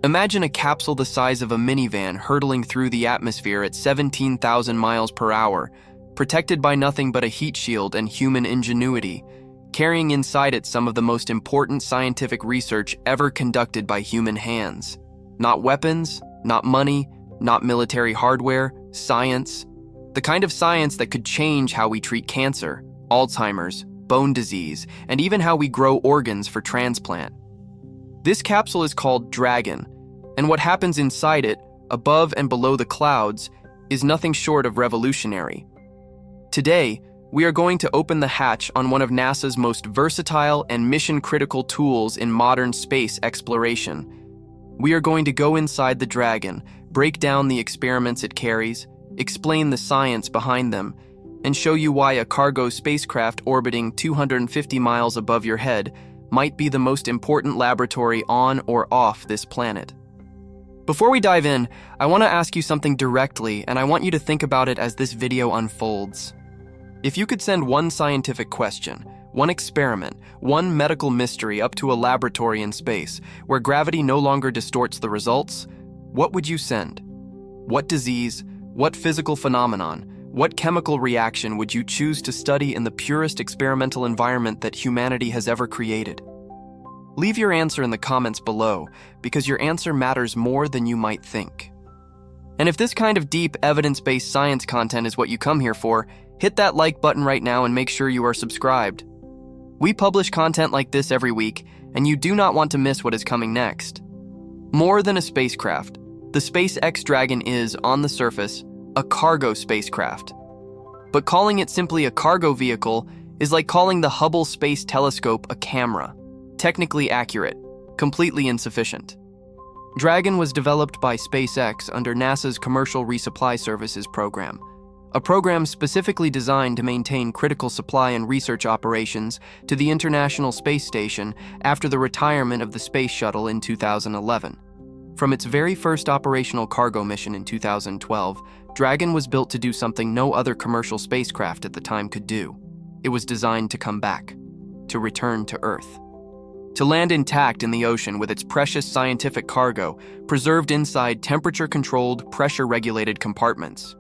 Imagine a capsule the size of a minivan hurtling through the atmosphere at 17,000 miles per hour, protected by nothing but a heat shield and human ingenuity, carrying inside it some of the most important scientific research ever conducted by human hands. Not weapons, not money, not military hardware, science. The kind of science that could change how we treat cancer, Alzheimer's, bone disease, and even how we grow organs for transplant. This capsule is called Dragon, and what happens inside it, above and below the clouds, is nothing short of revolutionary. Today, we are going to open the hatch on one of NASA's most versatile and mission-critical tools in modern space exploration. We are going to go inside the Dragon, break down the experiments it carries, explain the science behind them, and show you why a cargo spacecraft orbiting 250 miles above your head might be the most important laboratory on or off this planet. Before we dive in, I want to ask you something directly, and I want you to think about it as this video unfolds. If you could send one scientific question, one experiment, one medical mystery up to a laboratory in space where gravity no longer distorts the results, what would you send? What disease, what physical phenomenon, what chemical reaction would you choose to study in the purest experimental environment that humanity has ever created? Leave your answer in the comments below, because your answer matters more than you might think. And if this kind of deep, evidence-based science content is what you come here for, hit that like button right now and make sure you are subscribed. We publish content like this every week, and you do not want to miss what is coming next. More than a spacecraft, the SpaceX Dragon is, on the surface, a cargo spacecraft. But calling it simply a cargo vehicle is like calling the Hubble Space Telescope a camera. Technically accurate, completely insufficient. Dragon was developed by SpaceX under NASA's Commercial Resupply Services program, a program specifically designed to maintain critical supply and research operations to the International Space Station after the retirement of the Space Shuttle in 2011. From its very first operational cargo mission in 2012, Dragon was built to do something no other commercial spacecraft at the time could do. It was designed to come back, to return to Earth. To land intact in the ocean with its precious scientific cargo preserved inside temperature-controlled, pressure-regulated compartments.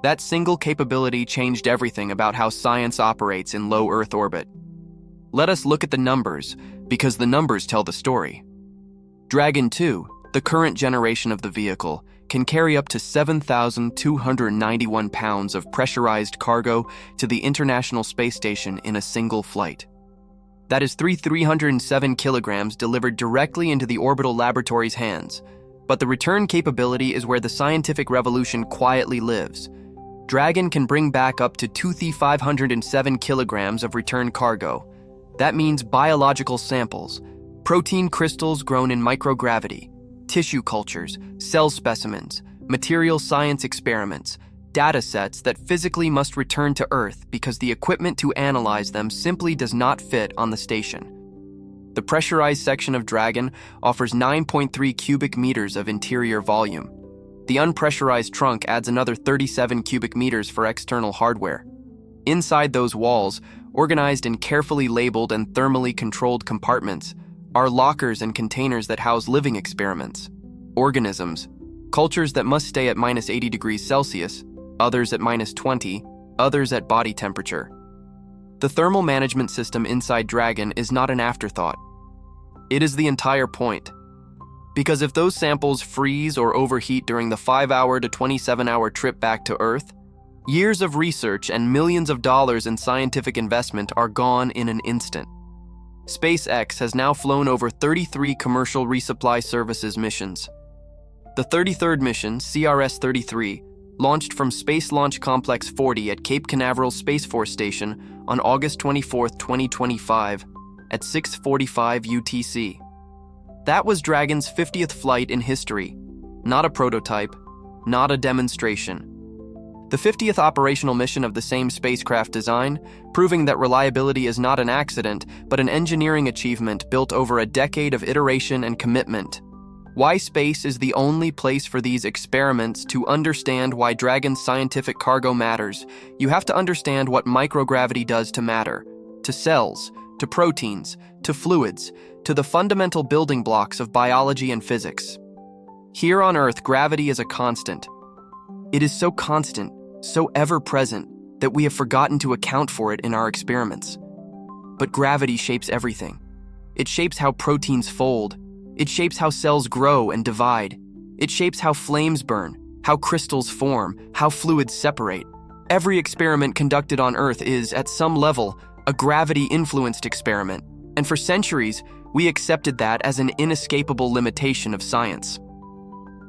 That single capability changed everything about how science operates in low Earth orbit. Let us look at the numbers, because the numbers tell the story. Dragon 2, the current generation of the vehicle, can carry up to 7,291 pounds of pressurized cargo to the International Space Station in a single flight. That is 307 kilograms delivered directly into the orbital laboratory's hands. But the return capability is where the scientific revolution quietly lives. Dragon can bring back up to 2,507 kilograms of return cargo. That means biological samples, protein crystals grown in microgravity, tissue cultures, cell specimens, material science experiments, data sets that physically must return to Earth because the equipment to analyze them simply does not fit on the station. The pressurized section of Dragon offers 9.3 cubic meters of interior volume. The unpressurized trunk adds another 37 cubic meters for external hardware. Inside those walls, organized in carefully labeled and thermally controlled compartments, are lockers and containers that house living experiments, organisms, cultures that must stay at minus 80 degrees Celsius, others at minus 20, others at body temperature. The thermal management system inside Dragon is not an afterthought. It is the entire point. Because if those samples freeze or overheat during the 5-hour to 27-hour trip back to Earth, years of research and millions of dollars in scientific investment are gone in an instant. SpaceX has now flown over 33 commercial resupply services missions. The 33rd mission, CRS-33, launched from Space Launch Complex 40 at Cape Canaveral Space Force Station on August 24, 2025, at 6:45 UTC. That was Dragon's 50th flight in history, not a prototype, not a demonstration. The 50th operational mission of the same spacecraft design, proving that reliability is not an accident, but an engineering achievement built over a decade of iteration and commitment. Why space is the only place for these experiments. To understand why Dragon's scientific cargo matters, you have to understand what microgravity does to matter, to cells, to proteins, to fluids, to the fundamental building blocks of biology and physics. Here on Earth, gravity is a constant. It is so constant, so ever-present, that we have forgotten to account for it in our experiments. But gravity shapes everything. It shapes how proteins fold. It shapes how cells grow and divide. It shapes how flames burn, how crystals form, how fluids separate. Every experiment conducted on Earth is, at some level, a gravity-influenced experiment, and for centuries, we accepted that as an inescapable limitation of science.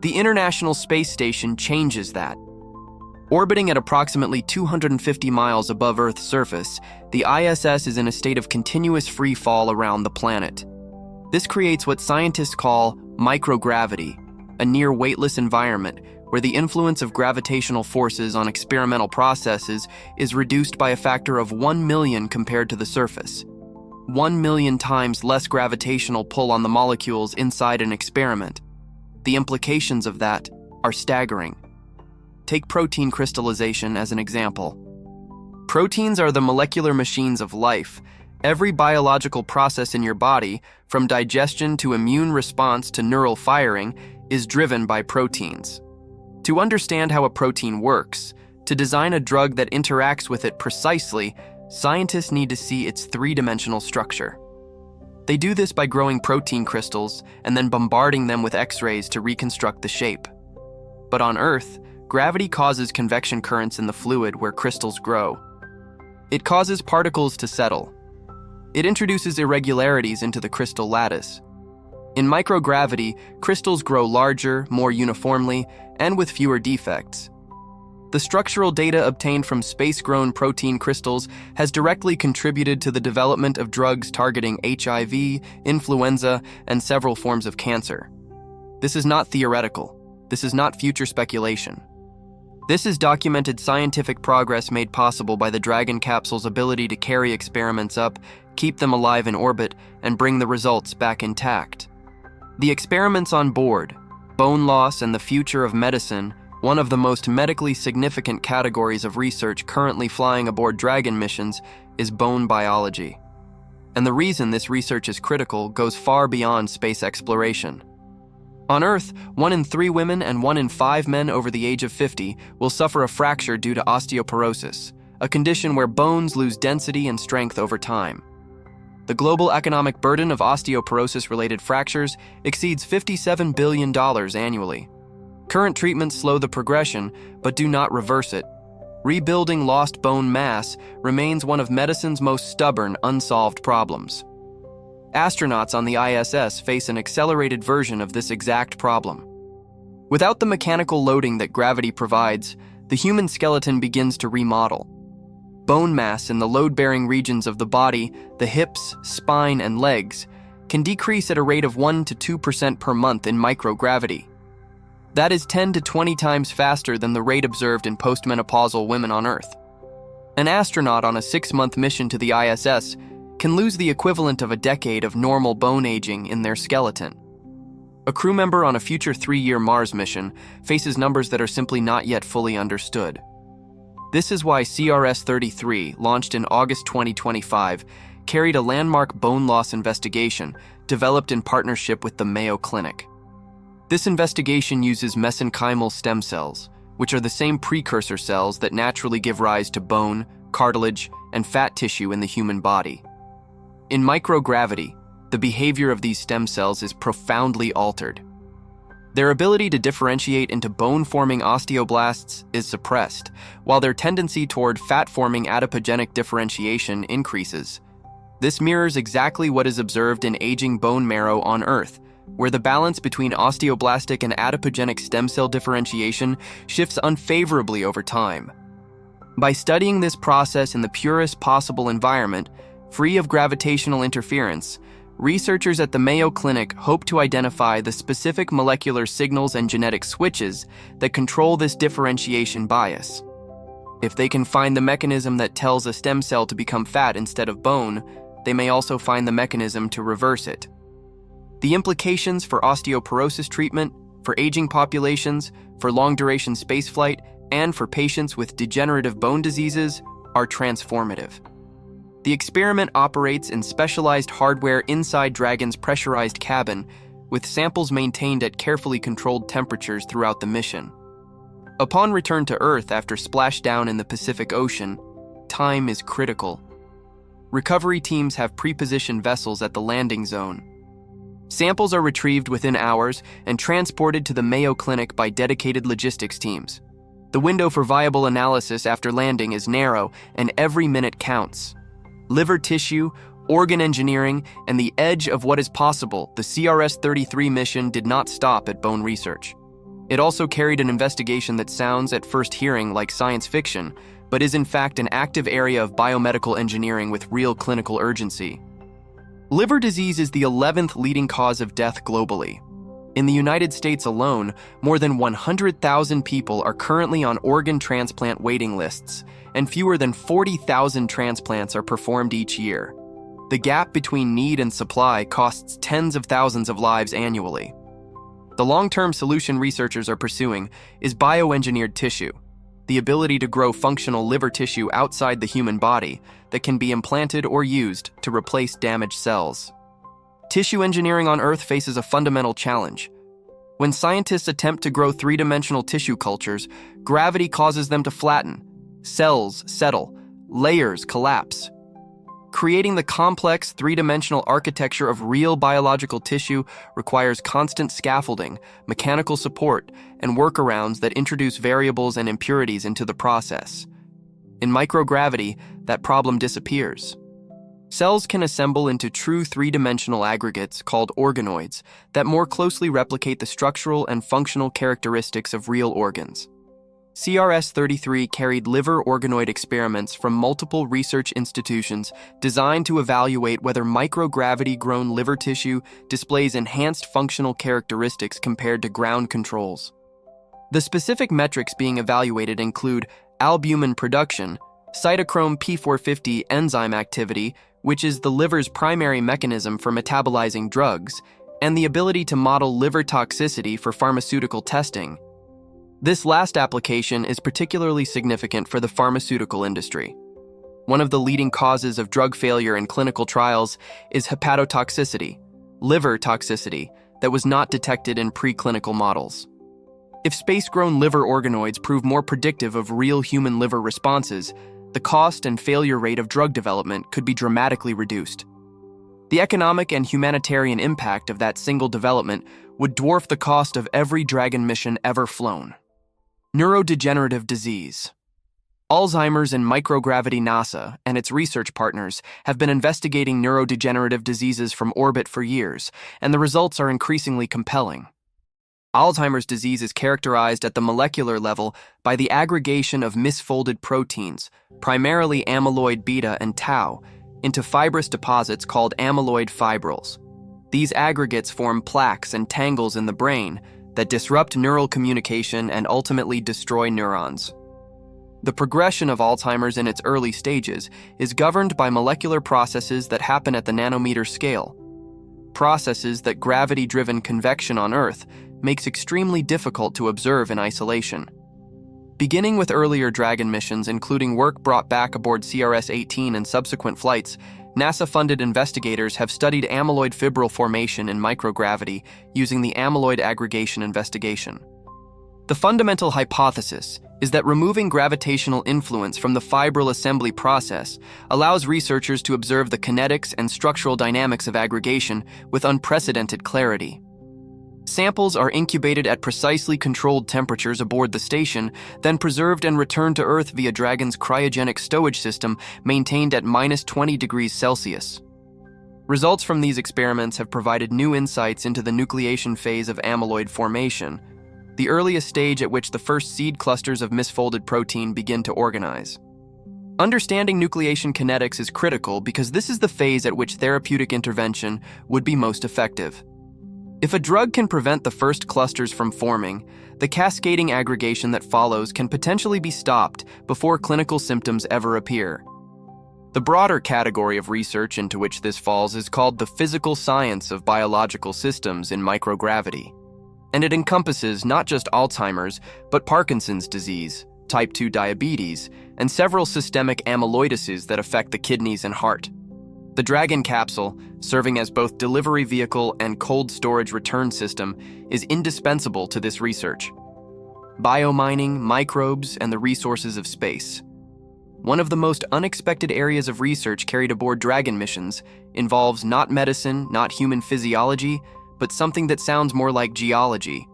The International Space Station changes that. Orbiting at approximately 250 miles above Earth's surface, the ISS is in a state of continuous free fall around the planet. This creates what scientists call microgravity, a near weightless environment where the influence of gravitational forces on experimental processes is reduced by a factor of 1 million compared to the surface. 1 million times less gravitational pull on the molecules inside an experiment. The implications of that are staggering. Take protein crystallization as an example. Proteins are the molecular machines of life. Every biological process in your body, from digestion to immune response to neural firing, is driven by proteins. To understand how a protein works, to design a drug that interacts with it precisely, scientists need to see its three-dimensional structure. They do this by growing protein crystals and then bombarding them with X-rays to reconstruct the shape. But on Earth, gravity causes convection currents in the fluid where crystals grow. It causes particles to settle. It introduces irregularities into the crystal lattice. In microgravity, crystals grow larger, more uniformly, and with fewer defects. The structural data obtained from space-grown protein crystals has directly contributed to the development of drugs targeting HIV, influenza, and several forms of cancer. This is not theoretical. This is not future speculation. This is documented scientific progress made possible by the Dragon capsule's ability to carry experiments up, keep them alive in orbit, and bring the results back intact. The experiments on board, bone loss and the future of medicine, one of the most medically significant categories of research currently flying aboard Dragon missions, is bone biology. And the reason this research is critical goes far beyond space exploration. On Earth, 1 in 3 women and 1 in 5 men over the age of 50 will suffer a fracture due to osteoporosis, a condition where bones lose density and strength over time. The global economic burden of osteoporosis-related fractures exceeds $57 billion annually. Current treatments slow the progression, but do not reverse it. Rebuilding lost bone mass remains one of medicine's most stubborn, unsolved problems. Astronauts on the ISS face an accelerated version of this exact problem. Without the mechanical loading that gravity provides, the human skeleton begins to remodel. Bone mass in the load-bearing regions of the body, the hips, spine, and legs, can decrease at a rate of 1 to 2% per month in microgravity. That is 10 to 20 times faster than the rate observed in postmenopausal women on Earth. An astronaut on a 6-month mission to the ISS can lose the equivalent of a decade of normal bone aging in their skeleton. A crew member on a future 3-year Mars mission faces numbers that are simply not yet fully understood. This is why CRS-33, launched in August 2025, carried a landmark bone loss investigation developed in partnership with the Mayo Clinic. This investigation uses mesenchymal stem cells, which are the same precursor cells that naturally give rise to bone, cartilage, and fat tissue in the human body. In microgravity, the behavior of these stem cells is profoundly altered. Their ability to differentiate into bone-forming osteoblasts is suppressed, while their tendency toward fat-forming adipogenic differentiation increases. This mirrors exactly what is observed in aging bone marrow on Earth, where the balance between osteoblastic and adipogenic stem cell differentiation shifts unfavorably over time. By studying this process in the purest possible environment, free of gravitational interference, researchers at the Mayo Clinic hope to identify the specific molecular signals and genetic switches that control this differentiation bias. If they can find the mechanism that tells a stem cell to become fat instead of bone, they may also find the mechanism to reverse it. The implications for osteoporosis treatment, for aging populations, for long-duration spaceflight, and for patients with degenerative bone diseases are transformative. The experiment operates in specialized hardware inside Dragon's pressurized cabin, with samples maintained at carefully controlled temperatures throughout the mission. Upon return to Earth after splashdown in the Pacific Ocean, time is critical. Recovery teams have pre-positioned vessels at the landing zone. Samples are retrieved within hours and transported to the Mayo Clinic by dedicated logistics teams. The window for viable analysis after landing is narrow, and every minute counts. Liver tissue, organ engineering, and the edge of what is possible, the CRS-33 mission did not stop at bone research. It also carried an investigation that sounds at first hearing like science fiction, but is in fact an active area of biomedical engineering with real clinical urgency. Liver disease is the 11th leading cause of death globally. In the United States alone, more than 100,000 people are currently on organ transplant waiting lists, and fewer than 40,000 transplants are performed each year. The gap between need and supply costs tens of thousands of lives annually. The long-term solution researchers are pursuing is bioengineered tissue, the ability to grow functional liver tissue outside the human body that can be implanted or used to replace damaged cells. Tissue engineering on Earth faces a fundamental challenge. When scientists attempt to grow three-dimensional tissue cultures, gravity causes them to flatten, cells settle, layers collapse. Creating the complex three-dimensional architecture of real biological tissue requires constant scaffolding, mechanical support, and workarounds that introduce variables and impurities into the process. In microgravity, that problem disappears. Cells can assemble into true three-dimensional aggregates called organoids that more closely replicate the structural and functional characteristics of real organs. CRS-33 carried liver organoid experiments from multiple research institutions designed to evaluate whether microgravity-grown liver tissue displays enhanced functional characteristics compared to ground controls. The specific metrics being evaluated include albumin production, cytochrome P450 enzyme activity, which is the liver's primary mechanism for metabolizing drugs, and the ability to model liver toxicity for pharmaceutical testing. This last application is particularly significant for the pharmaceutical industry. One of the leading causes of drug failure in clinical trials is hepatotoxicity, liver toxicity, that was not detected in preclinical models. If space-grown liver organoids prove more predictive of real human liver responses, the cost and failure rate of drug development could be dramatically reduced. The economic and humanitarian impact of that single development would dwarf the cost of every Dragon mission ever flown. Neurodegenerative disease. Alzheimer's and microgravity. NASA and its research partners have been investigating neurodegenerative diseases from orbit for years, and the results are increasingly compelling. Alzheimer's disease is characterized at the molecular level by the aggregation of misfolded proteins, primarily amyloid beta and tau, into fibrous deposits called amyloid fibrils. These aggregates form plaques and tangles in the brain that disrupt neural communication and ultimately destroy neurons. The progression of Alzheimer's in its early stages is governed by molecular processes that happen at the nanometer scale, processes that gravity-driven convection on Earth makes extremely difficult to observe in isolation. Beginning with earlier Dragon missions, including work brought back aboard CRS-18 and subsequent flights, NASA-funded investigators have studied amyloid fibril formation in microgravity using the amyloid aggregation investigation. The fundamental hypothesis is that removing gravitational influence from the fibril assembly process allows researchers to observe the kinetics and structural dynamics of aggregation with unprecedented clarity. Samples are incubated at precisely controlled temperatures aboard the station, then preserved and returned to Earth via Dragon's cryogenic stowage system maintained at -20 degrees Celsius. Results from these experiments have provided new insights into the nucleation phase of amyloid formation, the earliest stage at which the first seed clusters of misfolded protein begin to organize. Understanding nucleation kinetics is critical because this is the phase at which therapeutic intervention would be most effective. If a drug can prevent the first clusters from forming, the cascading aggregation that follows can potentially be stopped before clinical symptoms ever appear. The broader category of research into which this falls is called the physical science of biological systems in microgravity, and it encompasses not just Alzheimer's, but Parkinson's disease, type 2 diabetes, and several systemic amyloidosis that affect the kidneys and heart. The Dragon capsule, serving as both delivery vehicle and cold storage return system, is indispensable to this research. Biomining, microbes, and the resources of space. One of the most unexpected areas of research carried aboard Dragon missions involves not medicine, not human physiology, but something that sounds more like geology.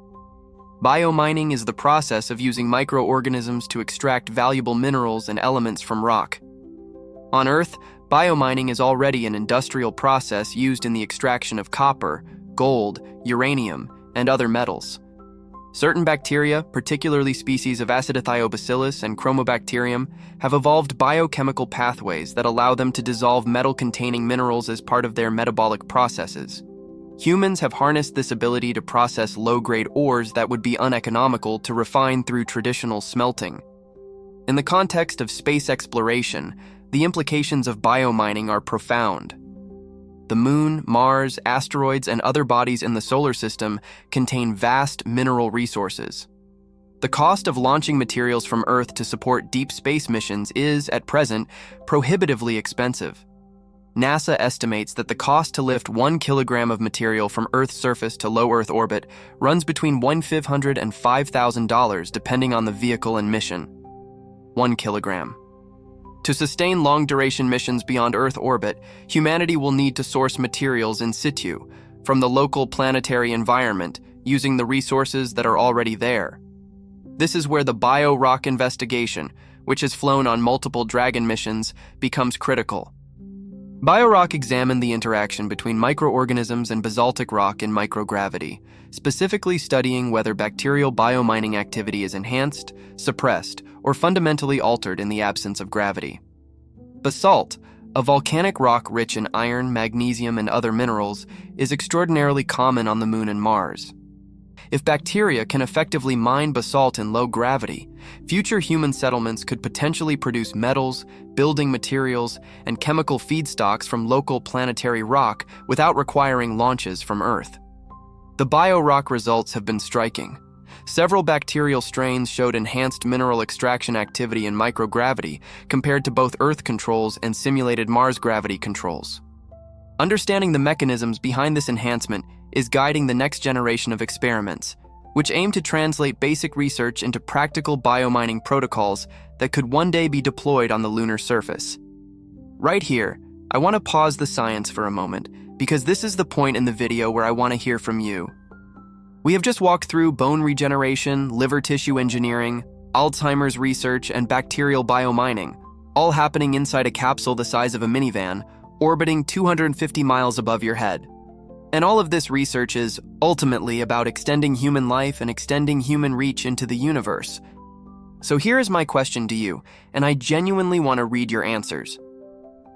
Biomining is the process of using microorganisms to extract valuable minerals and elements from rock. On Earth, biomining is already an industrial process used in the extraction of copper, gold, uranium, and other metals. Certain bacteria, particularly species of acidithiobacillus and chromobacterium, have evolved biochemical pathways that allow them to dissolve metal-containing minerals as part of their metabolic processes. Humans have harnessed this ability to process low-grade ores that would be uneconomical to refine through traditional smelting. In the context of space exploration, the implications of biomining are profound. The Moon, Mars, asteroids, and other bodies in the solar system contain vast mineral resources. The cost of launching materials from Earth to support deep space missions is, at present, prohibitively expensive. NASA estimates that the cost to lift 1 kilogram of material from Earth's surface to low Earth orbit runs between $1,500 and $5,000 depending on the vehicle and mission. 1 kilogram. To sustain long-duration missions beyond Earth orbit, humanity will need to source materials in situ, from the local planetary environment, using the resources that are already there. This is where the bio-rock investigation, which has flown on multiple Dragon missions, becomes critical. Bio-rock examined the interaction between microorganisms and basaltic rock in microgravity, specifically studying whether bacterial biomining activity is enhanced, suppressed, or fundamentally altered in the absence of gravity. Basalt, a volcanic rock rich in iron, magnesium, and other minerals, is extraordinarily common on the Moon and Mars. If bacteria can effectively mine basalt in low gravity, future human settlements could potentially produce metals, building materials, and chemical feedstocks from local planetary rock without requiring launches from Earth. The bio-rock results have been striking. Several bacterial strains showed enhanced mineral extraction activity in microgravity compared to both Earth controls and simulated Mars gravity controls. Understanding the mechanisms behind this enhancement is guiding the next generation of experiments, which aim to translate basic research into practical biomining protocols that could one day be deployed on the lunar surface. Right here, I want to pause the science for a moment, because this is the point in the video where I want to hear from you. We have just walked through bone regeneration, liver tissue engineering, Alzheimer's research, and bacterial biomining, all happening inside a capsule the size of a minivan, orbiting 250 miles above your head. And all of this research is ultimately about extending human life and extending human reach into the universe. So here is my question to you, and I genuinely want to read your answers.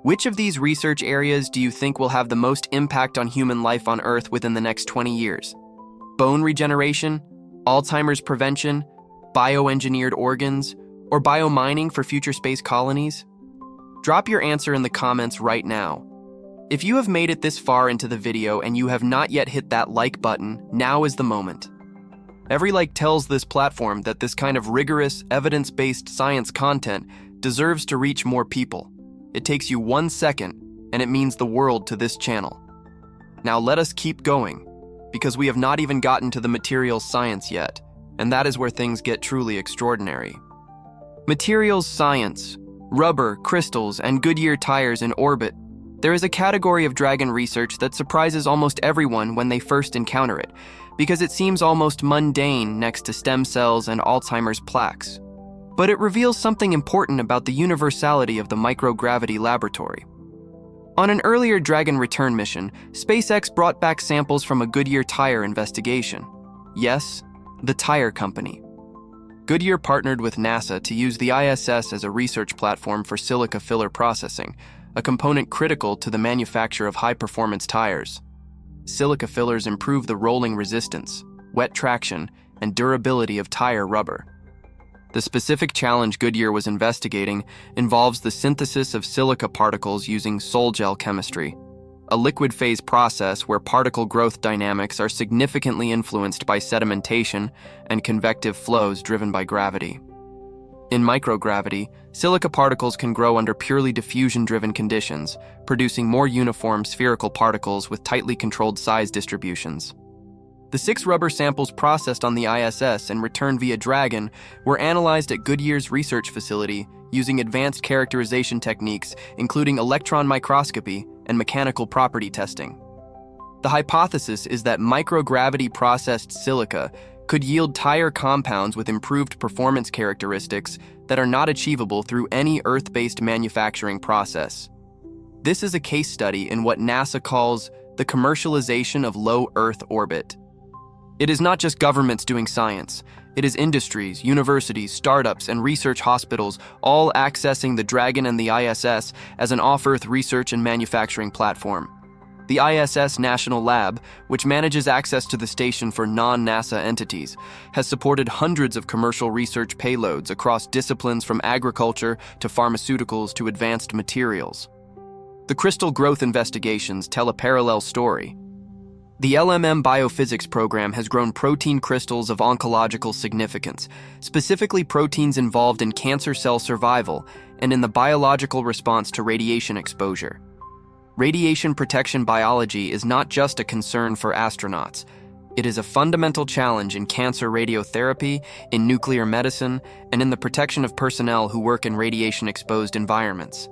Which of these research areas do you think will have the most impact on human life on Earth within the next 20 years? Bone regeneration, Alzheimer's prevention, bioengineered organs, or biomining for future space colonies? Drop your answer in the comments right now. If you have made it this far into the video and you have not yet hit that like button, now is the moment. Every like tells this platform that this kind of rigorous, evidence-based science content deserves to reach more people. It takes you 1 second, and it means the world to this channel. Now let us keep going, because we have not even gotten to the materials science yet, and that is where things get truly extraordinary. Materials science, rubber, crystals, and Goodyear tires in orbit. There is a category of Dragon research that surprises almost everyone when they first encounter it, because it seems almost mundane next to stem cells and Alzheimer's plaques. But it reveals something important about the universality of the microgravity laboratory. On an earlier Dragon return mission, SpaceX brought back samples from a Goodyear tire investigation. Yes, the tire company. Goodyear partnered with NASA to use the ISS as a research platform for silica filler processing, a component critical to the manufacture of high-performance tires. Silica fillers improve the rolling resistance, wet traction, and durability of tire rubber. The specific challenge Goodyear was investigating involves the synthesis of silica particles using sol-gel chemistry, a liquid-phase process where particle growth dynamics are significantly influenced by sedimentation and convective flows driven by gravity. In microgravity, silica particles can grow under purely diffusion-driven conditions, producing more uniform spherical particles with tightly controlled size distributions. The 6 rubber samples processed on the ISS and returned via Dragon were analyzed at Goodyear's research facility using advanced characterization techniques including electron microscopy and mechanical property testing. The hypothesis is that microgravity-processed silica could yield tire compounds with improved performance characteristics that are not achievable through any Earth-based manufacturing process. This is a case study in what NASA calls the commercialization of low Earth orbit. It is not just governments doing science. It is industries, universities, startups, and research hospitals all accessing the Dragon and the ISS as an off-Earth research and manufacturing platform. The ISS National Lab, which manages access to the station for non-NASA entities, has supported hundreds of commercial research payloads across disciplines from agriculture to pharmaceuticals to advanced materials. The crystal growth investigations tell a parallel story. The LMM biophysics program has grown protein crystals of oncological significance, specifically proteins involved in cancer cell survival and in the biological response to radiation exposure. Radiation protection biology is not just a concern for astronauts. It is a fundamental challenge in cancer radiotherapy, in nuclear medicine, and in the protection of personnel who work in radiation-exposed environments.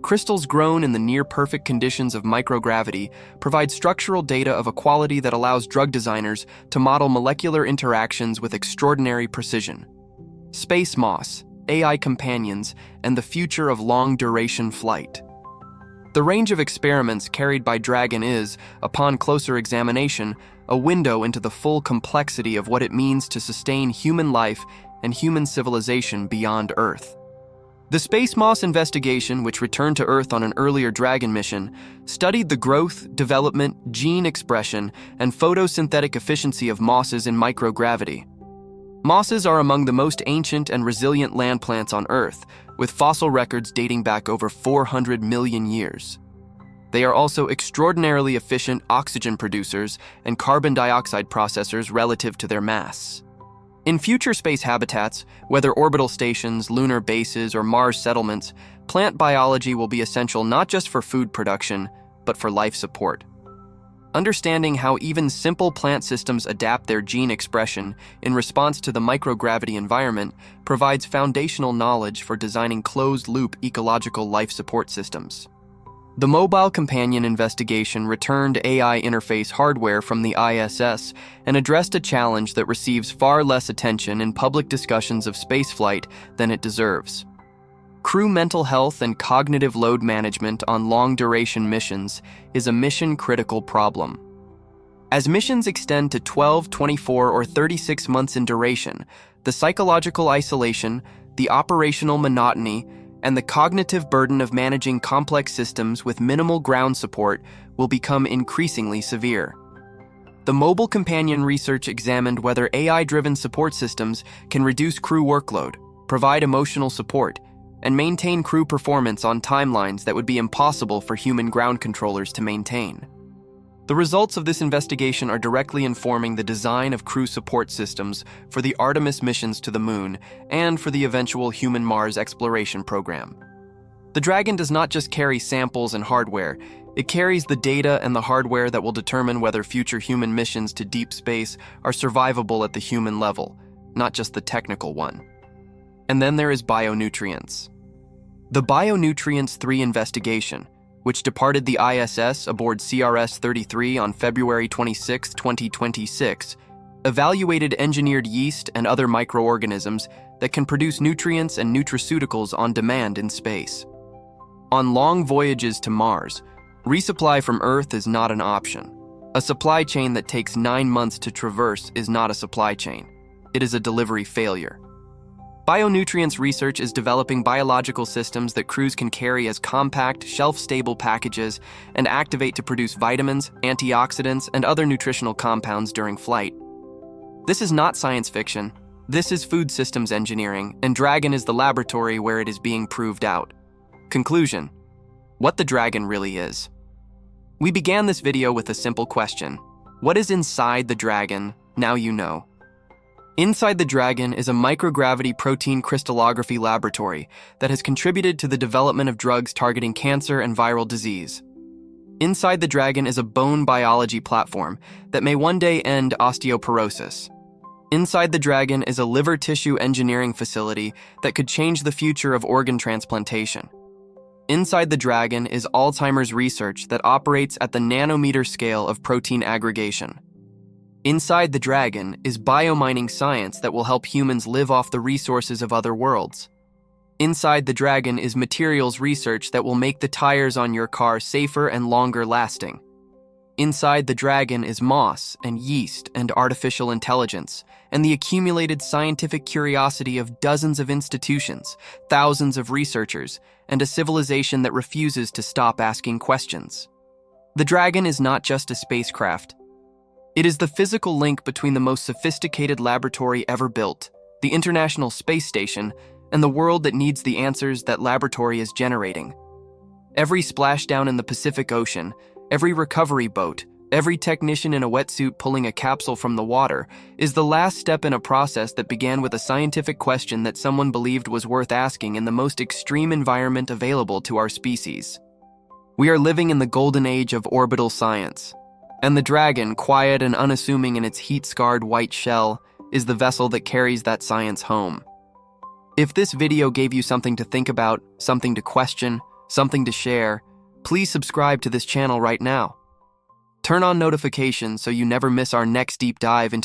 Crystals grown in the near-perfect conditions of microgravity provide structural data of a quality that allows drug designers to model molecular interactions with extraordinary precision. Space moss, AI companions, and the future of long-duration flight. The range of experiments carried by Dragon is, upon closer examination, a window into the full complexity of what it means to sustain human life and human civilization beyond Earth. The Space Moss investigation, which returned to Earth on an earlier Dragon mission, studied the growth, development, gene expression, and photosynthetic efficiency of mosses in microgravity. Mosses are among the most ancient and resilient land plants on Earth, with fossil records dating back over 400 million years. They are also extraordinarily efficient oxygen producers and carbon dioxide processors relative to their mass. In future space habitats, whether orbital stations, lunar bases, or Mars settlements, plant biology will be essential not just for food production, but for life support. Understanding how even simple plant systems adapt their gene expression in response to the microgravity environment provides foundational knowledge for designing closed-loop ecological life support systems. The Mobile Companion investigation returned AI interface hardware from the ISS and addressed a challenge that receives far less attention in public discussions of spaceflight than it deserves. Crew mental health and cognitive load management on long-duration missions is a mission-critical problem. As missions extend to 12, 24, or 36 months in duration, the psychological isolation, the operational monotony, and the cognitive burden of managing complex systems with minimal ground support will become increasingly severe. The Mobile Companion research examined whether AI-driven support systems can reduce crew workload, provide emotional support, and maintain crew performance on timelines that would be impossible for human ground controllers to maintain. The results of this investigation are directly informing the design of crew support systems for the Artemis missions to the Moon and for the eventual human Mars exploration program. The Dragon does not just carry samples and hardware, it carries the data and the hardware that will determine whether future human missions to deep space are survivable at the human level, not just the technical one. And then there is bionutrients. The Bionutrients 3 investigation, which departed the ISS aboard CRS-33 on February 26, 2026, evaluated engineered yeast and other microorganisms that can produce nutrients and nutraceuticals on demand in space. On long voyages to Mars, resupply from Earth is not an option. A supply chain that takes 9 months to traverse is not a supply chain. It is a delivery failure. Bionutrients research is developing biological systems that crews can carry as compact, shelf-stable packages and activate to produce vitamins, antioxidants, and other nutritional compounds during flight. This is not science fiction. This is food systems engineering, and Dragon is the laboratory where it is being proved out. Conclusion: what the Dragon really is. We began this video with a simple question. What is inside the Dragon? Now you know. Inside the Dragon is a microgravity protein crystallography laboratory that has contributed to the development of drugs targeting cancer and viral disease. Inside the Dragon is a bone biology platform that may one day end osteoporosis. Inside the Dragon is a liver tissue engineering facility that could change the future of organ transplantation. Inside the Dragon is Alzheimer's research that operates at the nanometer scale of protein aggregation. Inside the Dragon is biomining science that will help humans live off the resources of other worlds. Inside the Dragon is materials research that will make the tires on your car safer and longer lasting. Inside the Dragon is moss and yeast and artificial intelligence, and the accumulated scientific curiosity of dozens of institutions, thousands of researchers, and a civilization that refuses to stop asking questions. The Dragon is not just a spacecraft. It is the physical link between the most sophisticated laboratory ever built, the International Space Station, and the world that needs the answers that laboratory is generating. Every splashdown in the Pacific Ocean, every recovery boat, every technician in a wetsuit pulling a capsule from the water is the last step in a process that began with a scientific question that someone believed was worth asking in the most extreme environment available to our species. We are living in the golden age of orbital science, and the Dragon, quiet and unassuming in its heat-scarred white shell, is the vessel that carries that science home. If this video gave you something to think about, something to question, something to share, please subscribe to this channel right now. Turn on notifications so you never miss our next deep dive into